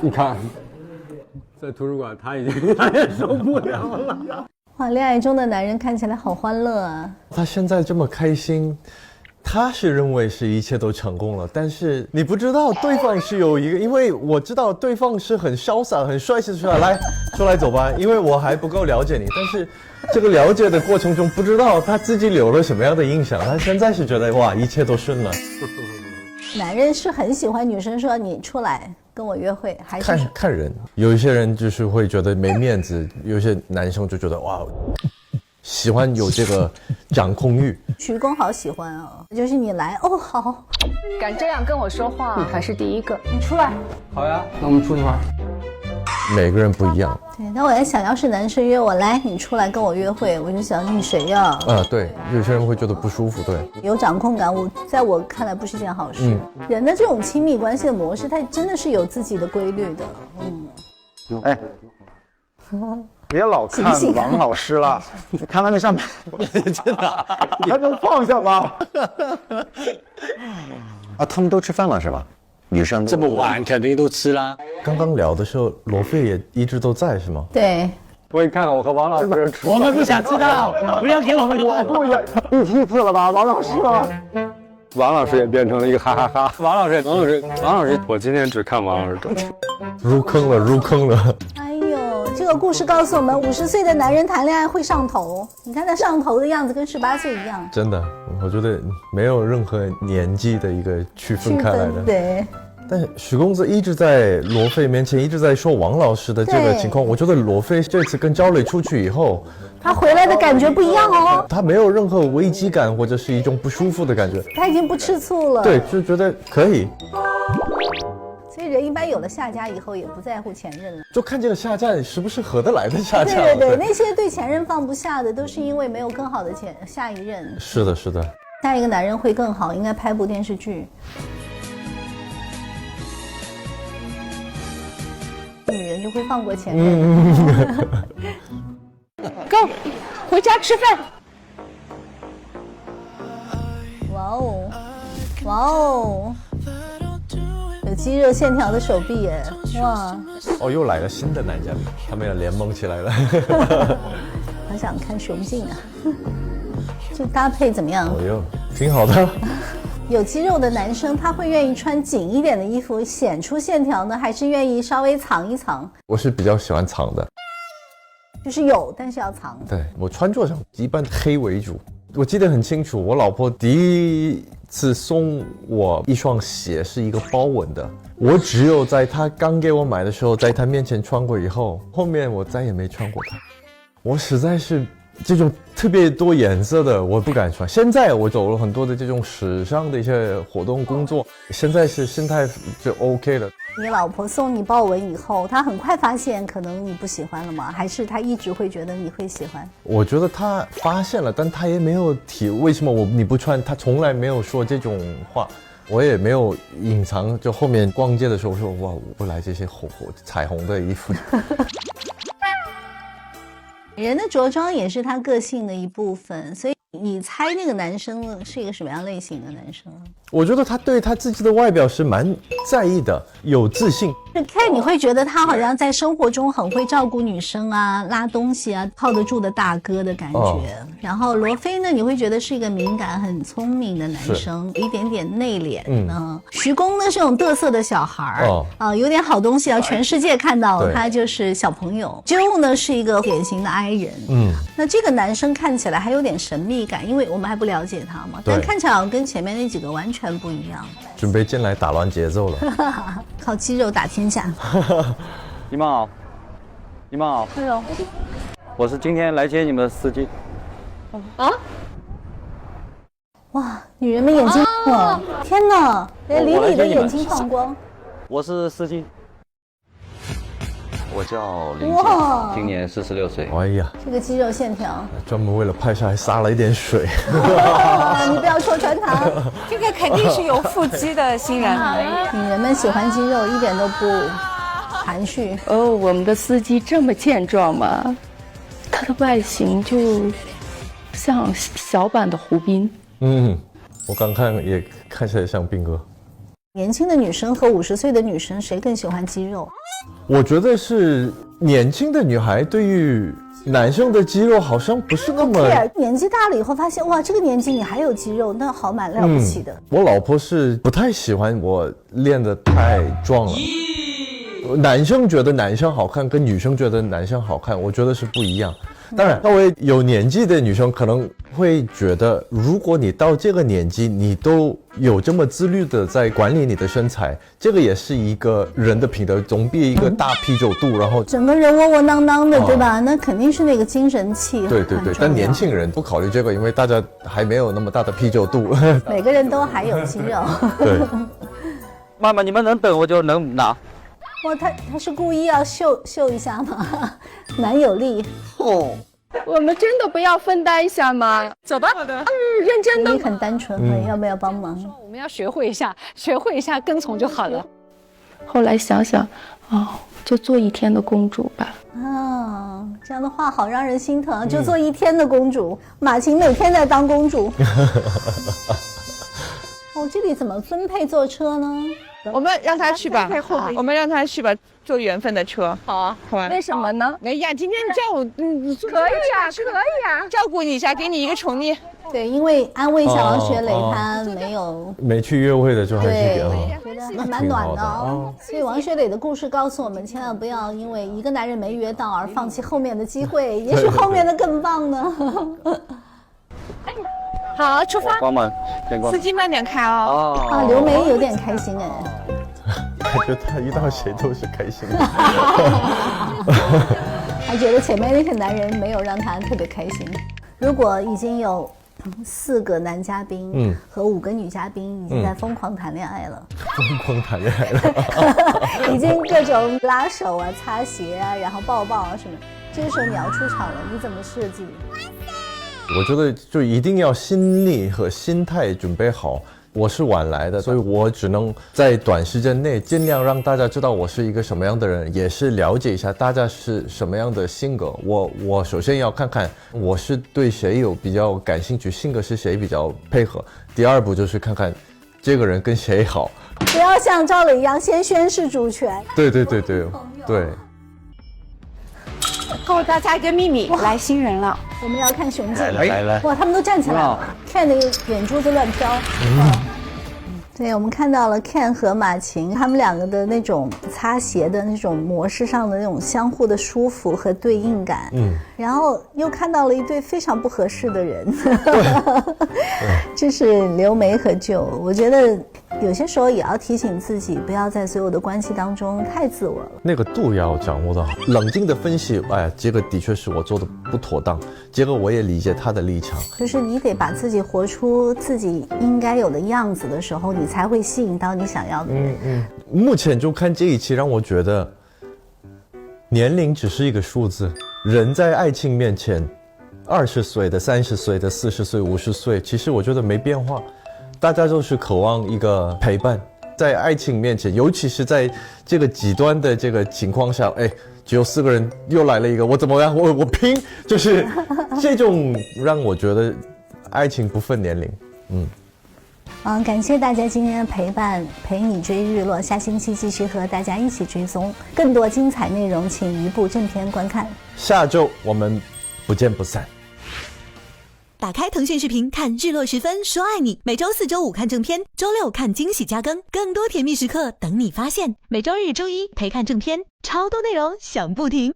你看，在图书馆他也受不了了。哇，恋爱中的男人看起来好欢乐啊！他现在这么开心，他是认为是一切都成功了，但是你不知道对方是有一个，因为我知道对方是很潇洒、很帅气出来，来，出来走吧，因为我还不够了解你，但是这个了解的过程中，不知道他自己留了什么样的印象，他现在是觉得哇，一切都顺了。男人是很喜欢女生说你出来跟我约会，还是看人，有一些人就是会觉得没面子，有些男生就觉得哇，喜欢有这个掌控欲。徐工好喜欢哦，就是你来哦好，敢这样跟我说话还是第一个。你出来。好呀，那我们出去玩。每个人不一样。对，那我在想，要是男生约我来，你出来跟我约会，我就想你谁呀？对，有些人会觉得不舒服，对。有掌控感，在我看来不是件好事。人的这种亲密关系的模式，它真的是有自己的规律的。哎，别老看王老师了，你看他那上面，真的，你还能放下吗？啊，他们都吃饭了是吧？女生这么晚肯定都吃啦。刚刚聊的时候，罗非也一直都在是吗？对。我一看我和王老师，我们不想知道，不要给我们我不也第七次了吧，王老师啊。王老师也变成了一个哈哈哈。王老师，我今天只看王老师的。入坑了。哎呦，这个故事告诉我们，50岁的男人谈恋爱会上头。你看他上头的样子跟18岁一样。真的，我觉得没有任何年纪的一个区分开来的。对。但是许公子一直在罗非面前一直在说王老师的这个情况，我觉得罗非这次跟焦磊出去以后，他回来的感觉不一样哦。他没有任何危机感或者是一种不舒服的感觉，他已经不吃醋了。对，就觉得可以。所以人一般有了下家以后，也不在乎前任了，就看这个下家是不是合得来的下家。对，那些对前任放不下的，都是因为没有更好的下一任。是的。下一个男人会更好，应该拍部电视剧。女人就会放过前任。Go， 回家吃饭。哇哦，有肌肉线条的手臂耶！哇！又来了新的男嘉宾，他们要联盟起来了。好想看雄竞啊！这搭配怎么样？挺好的。有肌肉的男生，他会愿意穿紧一点的衣服显出线条呢，还是愿意稍微藏一藏？我是比较喜欢藏的，就是有，但是要藏。对，我穿着上一般黑为主。我记得很清楚，我老婆第一次送我一双鞋是一个包纹的，我只有在她刚给我买的时候，在她面前穿过以后，后面我再也没穿过它。我实在是这种特别多颜色的我不敢穿。现在我走了很多的这种时尚的一些活动工作，现在是心态就 OK 了。你老婆送你豹纹以后，她很快发现可能你不喜欢了吗？还是她一直会觉得你会喜欢？我觉得她发现了，但她也没有提为什么你不穿，她从来没有说这种话，我也没有隐藏。就后面逛街的时候说哇，我不来这些彩虹的衣服。人的着装也是他个性的一部分，所以你猜那个男生是一个什么样类型的男生？我觉得他对他自己的外表是蛮在意的，有自信。看你会觉得他好像在生活中很会照顾女生啊，拉东西啊，靠得住的大哥的感觉。然后罗非呢，你会觉得是一个敏感、很聪明的男生，一点点内敛。徐工呢是种嘚瑟的小孩有点好东西要全世界看到，他就是小朋友。Joe呢是一个典型的 I 人。那这个男生看起来还有点神秘感，因为我们还不了解他嘛，但看起来好像跟前面那几个完全不一样。准备进来打乱节奏了。靠肌肉打天下。你们好，你们好。哎呦，我是今天来接你们的司机。哇，女人们眼睛天哪，连李李的眼睛放光。我是司机。我叫林杰，今年46岁。哎呀，这个肌肉线条，专门为了拍摄还撒了一点水。你不要戳穿他，这个肯定是有腹肌的新人。女人们喜欢肌肉，一点都不含蓄。我们的司机这么健壮吗？他的外形就像小版的胡斌。我刚看也看起来像斌哥。年轻的女生和50岁的女生，谁更喜欢肌肉？我觉得是年轻的女孩对于男生的肌肉好像不是那么。年纪大了以后发现，哇，这个年纪你还有肌肉，那好蛮了不起的。我老婆是不太喜欢我练得太壮了。男生觉得男生好看，跟女生觉得男生好看，我觉得是不一样。当然，稍微有年纪的女生可能会觉得，如果你到这个年纪，你都有这么自律的在管理你的身材，这个也是一个人的品德，总比一个大啤酒肚，然后整个人窝窝囊囊的，对吧？那肯定是那个精神气。对，但年轻人不考虑这个，因为大家还没有那么大的啤酒肚。每个人都还有肌肉。对。妈妈，你们能等我就能拿。哇，他是故意要秀一下吗？蛮有力哦。我们真的不要分担一下吗？走吧。好的。认真的。你很单纯，要不要帮忙？我们要学会一下跟从就好了。后来想想，就做一天的公主吧。这样的话好让人心疼，就做一天的公主。马晴每天在当公主。这里怎么分配坐车呢？我们让他去吧，我们让他去吧，坐缘分的车。好啊，好吧。为什么呢？哎呀，今天下午可以啊，照顾你一下，给你一个宠溺。对，因为安慰一下王学磊，他没去约会的就还是觉得蛮暖的哦。所以王学磊的故事告诉我们，千万不要因为一个男人没约到而放弃后面的机会，也许后面的更棒呢。好，出发。关门，司机慢点开哦。刘梅有点开心哎。感觉他遇到谁都是开心的。还觉得前面那个男人没有让他特别开心。如果已经有4个男嘉宾，和5个女嘉宾已经在疯狂谈恋爱了，疯狂谈恋爱了，已经各种拉手啊、擦鞋啊，然后抱抱啊什么。这个时候你要出场了，你怎么设计？我觉得就一定要心力和心态准备好。我是晚来的，所以我只能在短时间内尽量让大家知道我是一个什么样的人，也是了解一下大家是什么样的性格。我首先要看看我是对谁有比较感兴趣，性格是谁比较配合。第二步就是看看这个人跟谁好，不要像赵磊一样先宣示主权。对。告诉大家一个秘密，来新人了，我们要看熊姐。来，哇，他们都站起来了，看那个眼珠子乱飘。对，我们看到了 Ken 和马晴他们2个的那种擦鞋的那种模式上的那种相互的舒服和对应感，然后又看到了一对非常不合适的人，这是刘梅和舅。我觉得有些时候也要提醒自己，不要在所有的关系当中太自我了，那个度要掌握得好，冷静的分析，哎呀，这个的确是我做的不妥当，结果我也理解他的立场。就是你得把自己活出自己应该有的样子的时候，你才会吸引到你想要的人。目前就看这一期，让我觉得年龄只是一个数字，人在爱情面前，20岁的、30岁的、40岁、50岁，其实我觉得没变化，大家都是渴望一个陪伴。在爱情面前，尤其是在这个极端的这个情况下，只有4个人，又来了一个，我怎么样？我拼，就是这种让我觉得爱情不分年龄。感谢大家今天的陪伴，陪你追日落。下星期继续和大家一起追踪更多精彩内容，请移步正片观看。下周我们不见不散。打开腾讯视频看日落时分说爱你，每周4、周5看正片，周6看惊喜加更，更多甜蜜时刻等你发现。每周日、周1陪看正片，超多内容想不停。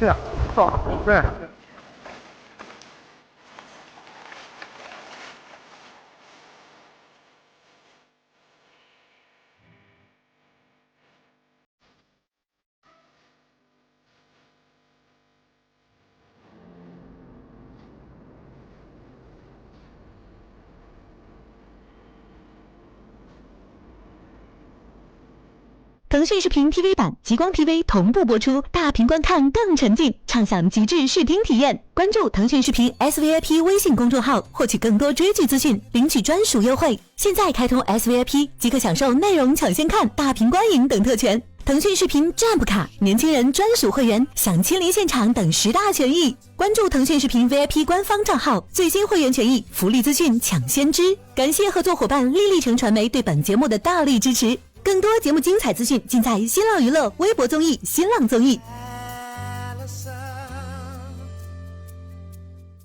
这样，走，对。腾讯视频 TV 版、极光 TV 同步播出，大屏观看更沉浸，畅享极致视听体验。关注腾讯视频 SVIP 微信公众号，获取更多追剧资讯，领取专属优惠。现在开通 SVIP 即可享受内容抢先看、大屏观影等特权。腾讯视频占卜卡、年轻人专属会员、享亲临现场等10大权益。关注腾讯视频 VIP 官方账号，最新会员权益、福利资讯抢先知。感谢合作伙伴丽丽城传媒对本节目的大力支持。更多节目精彩资讯尽在新浪娱乐微博综艺、新浪综艺。